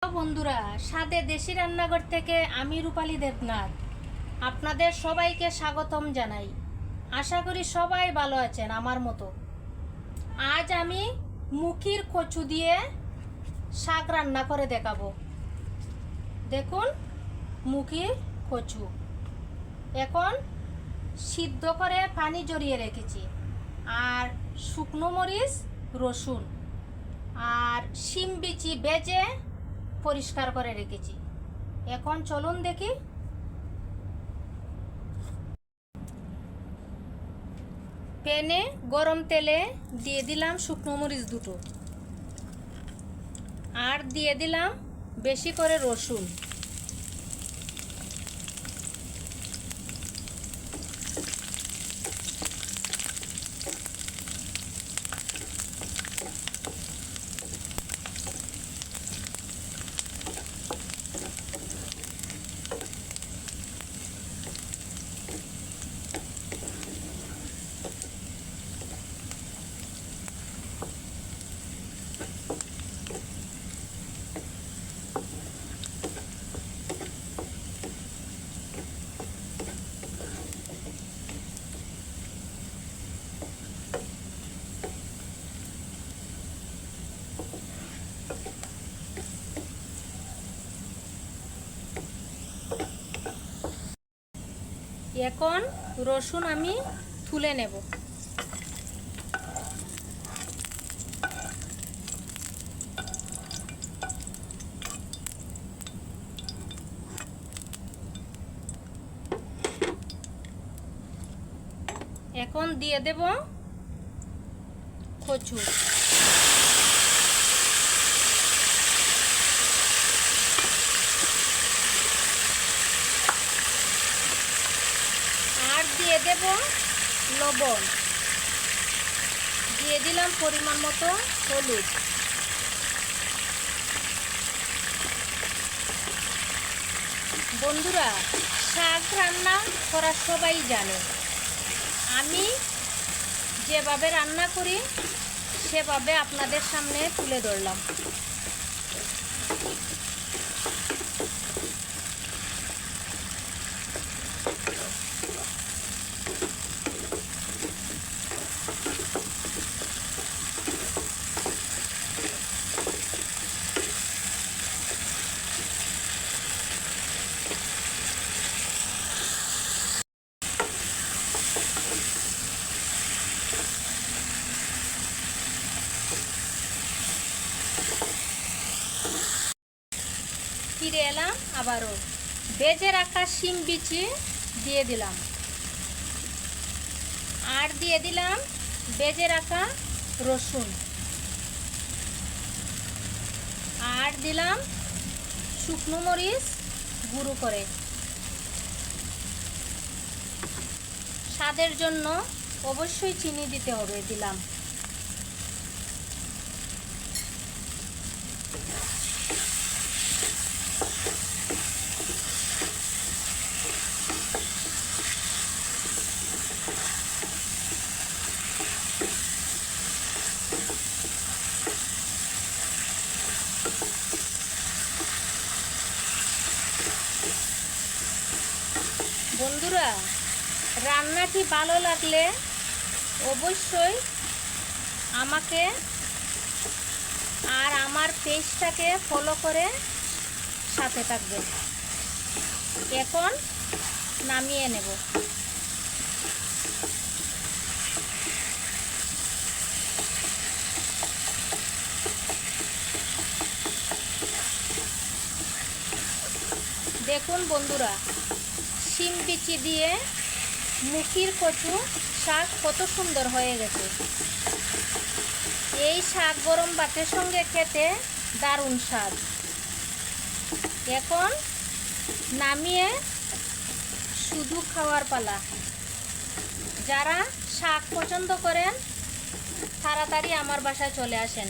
বন্ধুরা, স্বাদে দেশি রান্নাঘর থেকে আমি রূপালী দেবনাথ আপনাদের সবাইকে স্বাগতম জানাই। আশা করি সবাই ভালো আছেন আমার মতো। আজ আমি মুখির কচু দিয়ে শাক রান্না করে দেখাবো। দেখুন, মুখির কচু এখন সিদ্ধ করে পানি জড়িয়ে রেখেছি, আর শুকনো মরিচ, রসুন আর শিম বিচি বেজে পরিষ্কার করে রেখেছি। এখন চলুন দেখি। প্যানে গরম তেলে দিয়ে দিলাম শুকনো মরিচ দুটো, আর দিয়ে দিলাম বেশি করে রসুন। এখন রসুন আমি তুলে নেব। এখন দিয়ে দেব কচু। আর দিয়ে দেব লবণ, দিয়ে দিলাম পরিমাণ মতো হলুদ। বন্ধুরা, শাক রান্না করা সবাই জানে। আমি যেভাবে রান্না করি সেভাবে আপনাদের সামনে তুলে ধরলাম। ফিরে এলাম আবারও। ভেজে রাখা শিম বিচি দিয়ে দিলাম, আর দিয়ে দিলাম ভেজে রাখা রসুন, আর দিলাম শুকনো মরিচ গুঁড়ো করে। স্বাদের জন্য অবশ্যই চিনি দিতে হবে, দিলাম। বন্ধুরা, রান্নাটি ভালো লাগলে অবশ্যই আমাকে আর আমার পেজটাকে ফলো করে সাথে থাকবেন। এখন নামিয়ে নেব। দেখুন বন্ধুরা, শিম বিচি দিয়ে মুখির কচু শাক কত সুন্দর হয়ে গেছে। এই শাক গরম ভাতের সঙ্গে খেতে দারুণ স্বাদ। এখন নামিয়ে শুধু খাওয়ার পালা। যারা শাক পছন্দ করেন তাড়াতাড়ি আমার বাসায় চলে আসেন।